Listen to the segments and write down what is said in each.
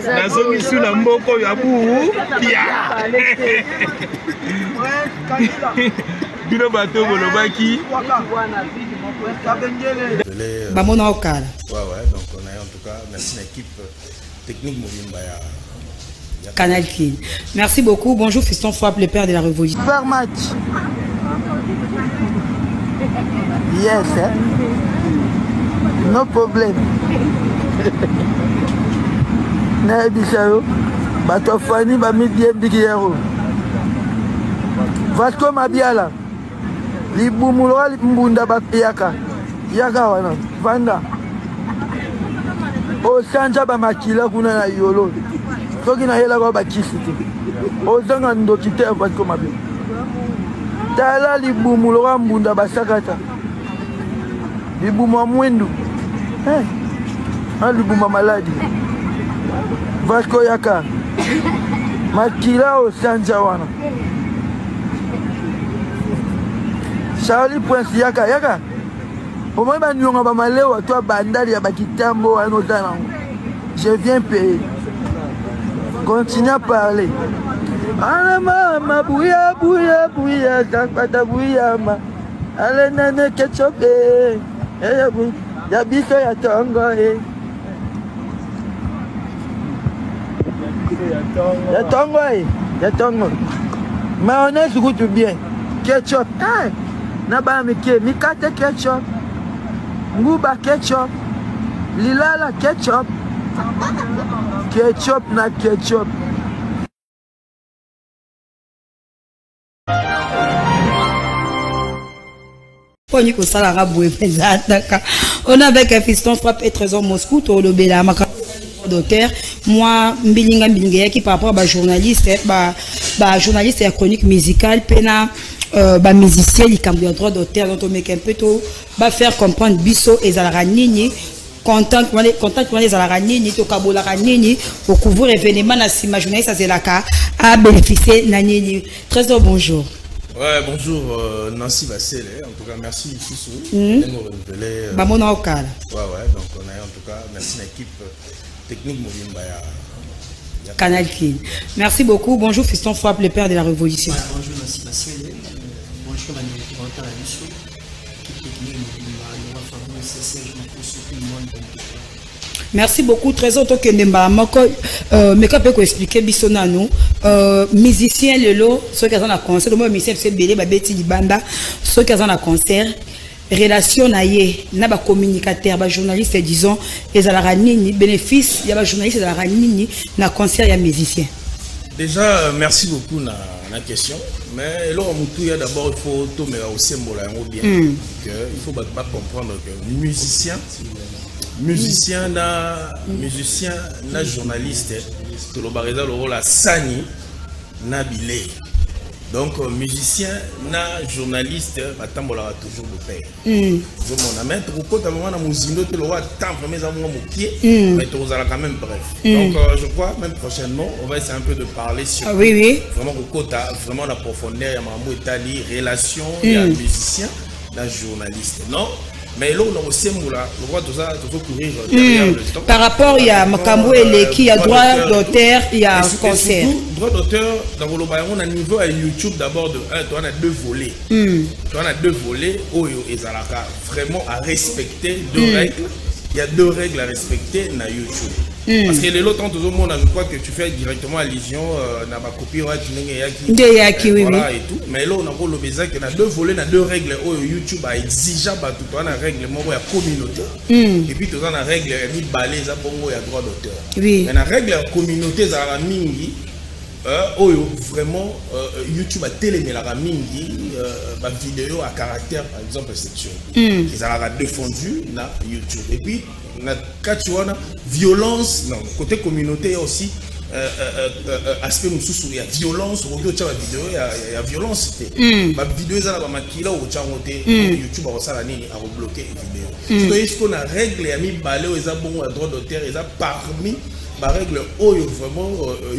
Nazomi sous la mboko ya bou. Pia. Bino bateau bolobaki. Bamona okala. Ouais, donc on a en tout cas merci l'équipe technique Mobimba ya Canal King. Merci beaucoup. Bonjour Fiston Frappe, le père de la révolution. Super match. Yes, hein? No problem. Na bisao. Batofani ba midie bigiyaro. Vasco Mabiala. Libumulo limbunda bapiaka. Yaka wana. Vanda. O sanja ba makila kuna na yolo. Soki na hela ba kisiti. O zanga ndokite Vasco Mabiala. Tala libumulo limbunda basakata. Libuma mwendu. Libuma maladi. Vasco yaka. Makila o sanja wana. Charlie Prince yaka. Au moins on va malheur toi bandali ya bakitambo anotana. Je viens payer. Continue à parler. Ala mama bouya zakpata bouya ma. Ale nane ketchup ya biso ya tongo Ya tongo. Mayonnaise goûte bien. Ketchup. Naba mikate ketchup. Nguba ketchup. Lilala ketchup. Ketchup na ketchup. On a avec un Fiston Frappe et Trésor Moscou, Tolobela, d'auteur, moi, Mbilinga qui par rapport à journaliste, journaliste et chronique musicale, pena, musicien, il cambie droit d'auteur, dont on met un peu tout, faire comprendre Bisso et Zalaranini, content pour les Zalaranini, Tokabolaranini, pour couvrir événement, ma journaliste, ça c'est la cas, à bénéficier, Nanini. Trésor, bonjour. Ouais, bonjour Nancy Vassel, en tout cas merci Fissou. Bamona Okala. Ouais, donc on a en tout cas merci l'équipe technique Mobimba ya Canal King. Merci beaucoup. Bonjour Fiston Frappe, le père de la révolution. Ouais, bonjour Nancy Vassel. Bonjour Manuel Corentin Labisso. Équipe technique Mobimba, Laura Fabou, CCJ, tout le monde. Merci beaucoup. Très autant que Ndemba Moko, mais quand peut expliquer Bissona nous, musicien le lot, ceux qui sont à concert, le mot musicien c'est belé, Betty Banda, ceux qui sont à concert, relation naïe, n'a pas communicateur, ba journaliste disons, les alaranini, bénéfice, il y a ba journaliste les alaranini, na concert il y a musicien. Déjà merci beaucoup na question, mais là il y a d'abord il faut tout mais aussi bien, il faut pas comprendre que musicien na journaliste to lo bareza le rôle à sani na bilé donc musicien na journaliste batambola toujours de pair je mon mettre au côté moment na muzindo te lo wa temps mais à moi mais tu allez quand même bref donc je crois même prochainement on va essayer un peu de parler sur vraiment au côté vraiment la profondeur ya mambo etali relation ya musicien na journaliste non. Mais là, on a aussi le droit de courir derrière le temps. Par rapport à Makambo et qui a droit d'auteur, il y a un concert. Droit d'auteur, dans le on a niveau à YouTube d'abord de 1, tu en as 2 volets. Tu en as 2 volets, Oyo et Zalaka, vraiment à respecter 2 règles. Il y a 2 règles à respecter dans YouTube. Parce que les autres, tout le monde, je crois que tu fais directement allusion à ma copie, voilà, et tout. Mais là, on a le besoin qu'il y a 2 volets, 2 règles. YouTube a exigeable, tout le monde a règle, il y a communauté. Et puis, tout le monde a règle, il y a balai, il y a droit d'auteur. Mais la règle communauté, il y a mingi. Vraiment, YouTube a télémé la mingi, ma vidéo à caractère, par exemple, sexuel. Ils ont défendu na YouTube. Et puis, quand tu vois violence, non, côté communauté aussi, aspect nous il y a violence, il y a violence. Ma vidéo est là, ma kila ou YouTube a ça à rebloquer les vidéos. Donc, est-ce qu'on a règle et a mis balai aux abons à droit d'auteur, ils ont parmi la règle vraiment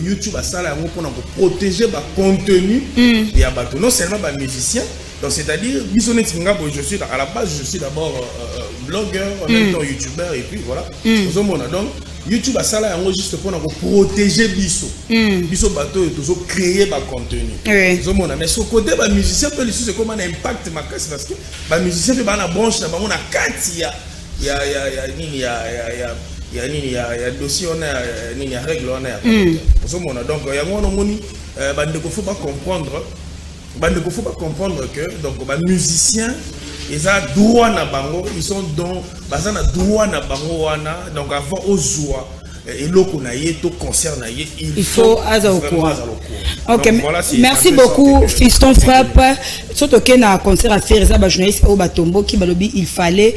YouTube a ça là pour protéger le contenu et à bateau non seulement les musiciens donc c'est-à-dire je suis à la base je suis d'abord blogueur en même temps youtubeur et puis voilà donc YouTube a ça là juste pour protéger biso biso bateau toujours créer ba contenu mais ce côté ba musicien peut c'est comment un impact makasi parce que ba musicien peut ba na branche na bango na kati ya dossier on a nini ya règle on a donc il y a mon moni bandeko faut pas comprendre que donc ba musicien ils ont droit na bango ils sont dans bazana droit na bango wana donc avant aux joie et l'autre to concerne il faut au courant. Ok, voilà, merci beaucoup Fiston Frappe surtout que na concert à faire ça ba journaliste au batombo qui balobi il fallait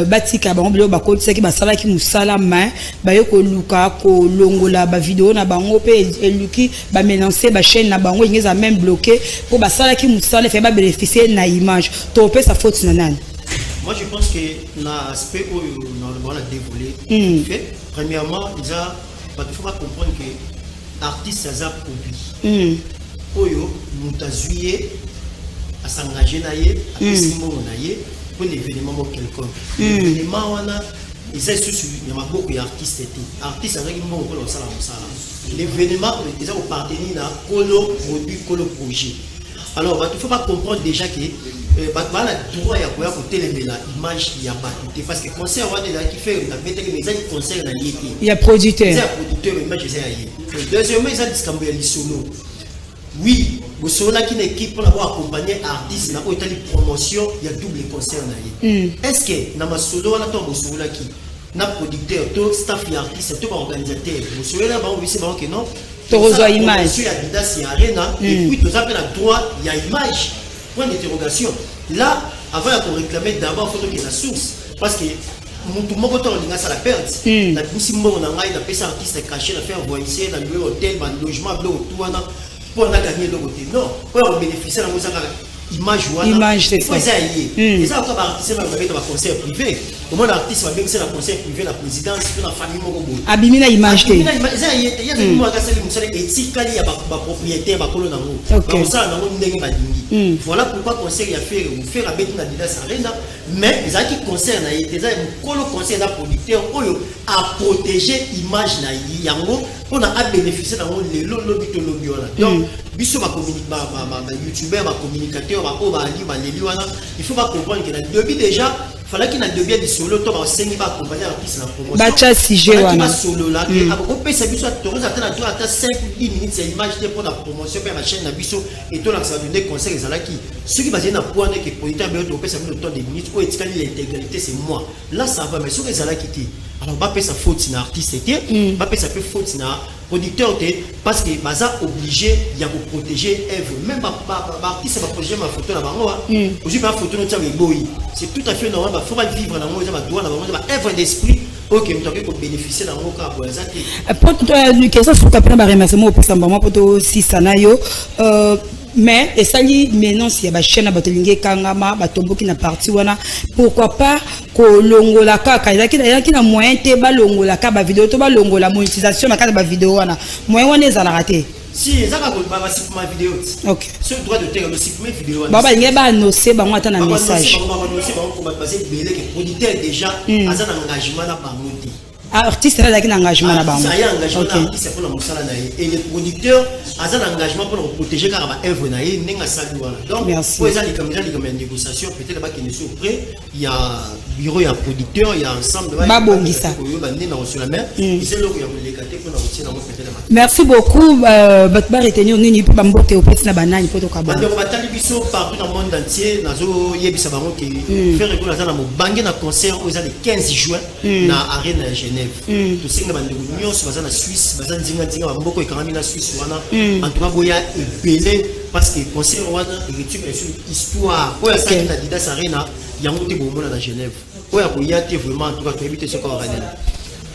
batika ba mbelo ba kotisa ki basala ki musala main ba yo ko luka ko longola ba vidéo na bango pe eluki ba menacer ba chaîne na bango ingeza même bloqué pour basala ki musala fait ba bénéficier na image to pe sa faute na nani. Moi, je pense que l'aspect où on a dévoilé, premièrement, il faut pas comprendre que l'artiste a produit. Oyo, nous avons à s'engager à pour l'événement quelconque. L'événement, il y a beaucoup d'artistes. Artistes, l'événement, ils ont partenaire à Colo produit, Colo projet. Alors, il ne faut pas comprendre déjà que le droit à côté de l'image qui a battu. Parce que le concert qui fait un concert il y a producteur. Il y a producteur, mais deuxièmement, il y a des solo. Oui, le solo qui est une équipe pour avoir accompagné l'artiste, il y a une promotion, il y a double concert. Est-ce que dans le solo, on a un solo qui est un producteur, tout staff et artiste, tout organisateur. Le solo, on a non. Torozo image. Et puis, tout ça, le droit, il y a image. Point d'interrogation. Là, avant de réclamer, d'abord, il faut qu'il y ait la source. Parce que tout le monde a la perte. La boussine, on a fait un artiste caché, on a fait un voyage, on a loué un hôtel, un logement, pour gagner le côté. Non, pour bénéficier de image, c'est ça. Et ça, quand l'artiste va faire un concert privé, au moins l'artiste va faire un concert privé, la présidence, la famille. Abîmer l'image. Il y a des gens qui ont propriétaire, voilà pourquoi le conseil a fait la bête de Adidas Arena, mais les gens qui concernent le conseil d'un producteur à protéger l'image pour bénéficier de l'autre. Donc, youtubeur, communicateur, il faut pas comprendre que le début déjà, il fallait qu'il y ait un début de solo, il faut pas accompagner l'artiste dans la promotion. Bacha Sige, voilà. Solo là, on peut s'habituer à 5 ou 10 minutes, c'est l'image pour la promotion, pour la chaîne Nabiso, et tout là, ça va donner conseil à qui. Ceux qui basent dans le point que le producteur on peut s'habituer le temps des minutes, ou l'intégralité, c'est moi. Là, ça va, mais ceux qui sont là qui alors, on va sa faute sur l'artiste, on va sa faute sur producteur, parce que baza obligé de protéger Eve. Même l'artiste va protéger ma photo là-bas. Aujourd'hui, ma photo c'est tout à fait normal. Il faut pas vivre dans le droit, dans le œuvre d'esprit. Ok, nous devons bénéficier dans le cas. Pour toi, question sur le cas, remerciement au président pour toi aussi, Sanayo. Mais et ça dit maintenant s'il y a chaîne à batelingue kangama batombo qui n'a parti wana pourquoi pas ko longola kaka il na moyen te ba longola ka ba vidéo to ba longola monétisation na ka ba vidéo wana moyen wana ezala raté si ezaka ko ba supprimer vidéo OK ce droit de terre le supprimer vidéo wana baba nge ba annoncer ba ngata na message ba annoncer ba ko ba passer belé que producteur déjà aza na engagement na bango te artiste là qui engagement là-bas. Ça y a engagement artiste pour la musala et les producteurs ont un engagement pour protéger car ba œuvre na ye nenga saluana. Donc pour les ali comme négociation peut-être là-bas qui ne sont prêts, il y a bureau, il y a producteur, il y a ensemble ba bongisa. Merci beaucoup batba retenir nini pour bambote au petit na banani pour to kabana. Donc batali biso partout dans le monde entier nazo yebisa bango ki faire réguler na mo bangi na concert aux 15 juin na arena Genève. Tout ce qui est en Suisse, en Suisse, en tout cas, il y a belé parce que le conseil est histoire. Il y a Adidas Arena, il y a un petit moment à Genève. Il y a vraiment en tout cas éviter ce qu'on va dire.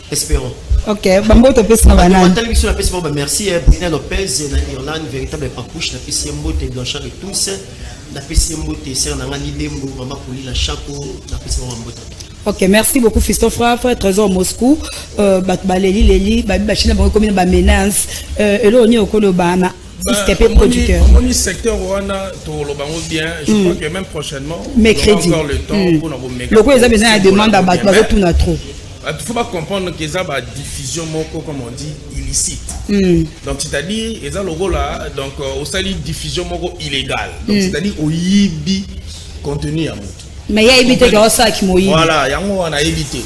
Espérons. Ok, Bambo te pèse na merci Brina Lopez na Irlande, véritable parcours, na PCMbo te Blanchard et tous, na PCMbo te Serre Nangani Dembo, Maman Pauline Chako, na PCMbo Mbota. Ok, merci beaucoup Fiston Frappe, trésor Moscou, Batbaleli, Leli, Babachina, comme une menace, et là on est au Colobana. Producteur. Mon secteur Rwanda, bien, je crois que même prochainement, mercredi. on aura encore le temps pour nous le coup, ils ont besoin de demander à Batbaleli tout trop. il faut pas comprendre que ça va diffusion moko comme on dit illicite. Donc c'est-à-dire ils ont le rôle là donc au sali diffusion moko illégale. Donc c'est-à-dire au yibi contenu à moto. Mais il y a évité que ça qui mouille. Voilà, il y a on a évité.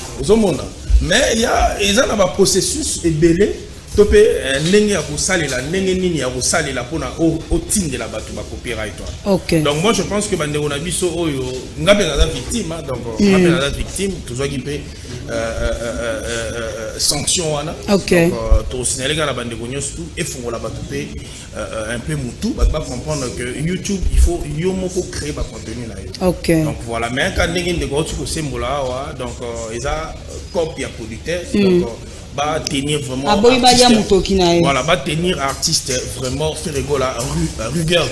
Mais il y a ils ont un processus ébélé topé ndenge ya kosalela ndenge nini ya kosalela pona au team de la batu ba copyright. OK. Donc moi je pense que bande on a biso oyo ngabe na victime donc ngabe na victime toujours qui peut sanction wana. OK. Donc to signaler la bande gonyo surtout et fongola batu pe un peu mutu ba comprendre que YouTube il faut yo moko créer ba contenu na yo. OK. Donc voilà mais quand ndenge ndeko tu ko sembola wa donc eza copie à producteur donc va tenir vraiment voilà va tenir artiste vraiment faire rigolo la rigueur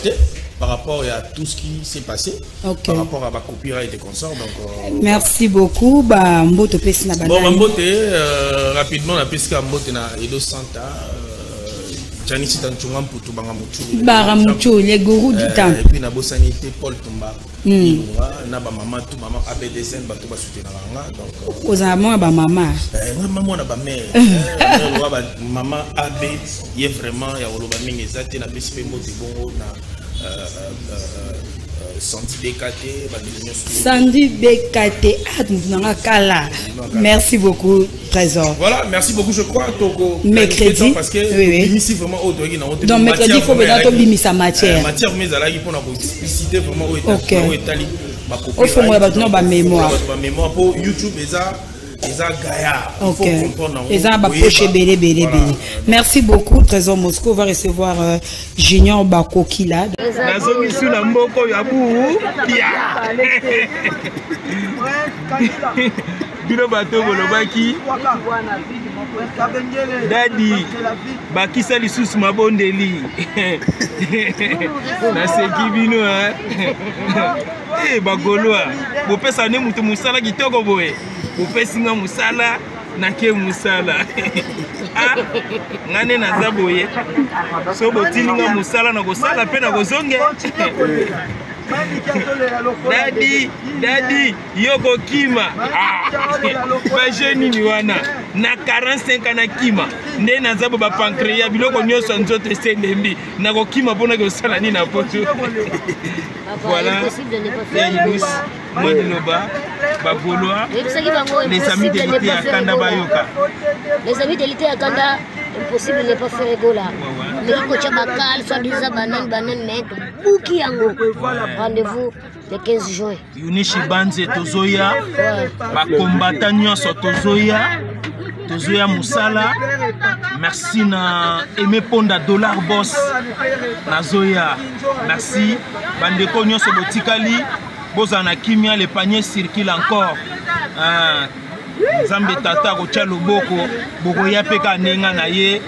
par rapport à tout ce qui s'est passé par rapport à ma copyright et consorts donc merci beaucoup ba mboto pesi na banana bon mbote rapidement la pesque mbote na Edo Santa Janisi Tanchunga Mputu Bangamuchu les gourous du temps et puis na bosanité Paul Tumba na ba maman tout maman ABDSN ba tout ba soutenir nga donc aux amants ba maman maman na ba mère maman AB y est vraiment ya oloba mingi zate na bisipe mbote bongo na Sandy BKT Kala. Merci beaucoup Trésor. Voilà, merci beaucoup je crois mercredi parce que ici vraiment donc mercredi il faut mettre bimisa matière mais là il faut expliciter vraiment au Italie au fond moi ba mémoire pour YouTube et ça Gaïa. Ok. Et ça va pocher belé. Merci beaucoup Trésor Moscou va recevoir Junior Bakokila. Daddy bakisa lisusu mabondeli na seki bino bagoloa bopesa ne mutu musala kitoko boye bopesinga musala na ke musala ngane naza boye so botininga musala na kosala pe na kozonge Daddy, yoko kima. Ba jeune ni wana na 45 ans na kima. Nde na zabo ba pancréas biloko nyoso nzoto selembi. Na ko kima pona ko sala ni na poto. Voilà. Les amis de l'été à Kanda Bayoka. Les amis de l'été à Kanda, impossible de ne pas faire Egola. Mais il faut que tu soit disant banane, mais bouki yango. Rendez-vous le 15 juin. Yunishi Banze Tozoya, ba combattant nyonso Tozoya, Tozoya Musala. Merci na Aimé Ponda Dollar Boss na Zoya. Merci bandeko nyonso botikali. Bozana kimia le panier circule encore. Zambe tata ko tia loboko boko ya peka nenga na ye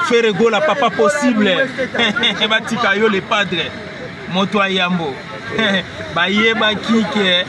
faire gola papa possible. Batika yo le padre moto ayambo. Baye ba kike.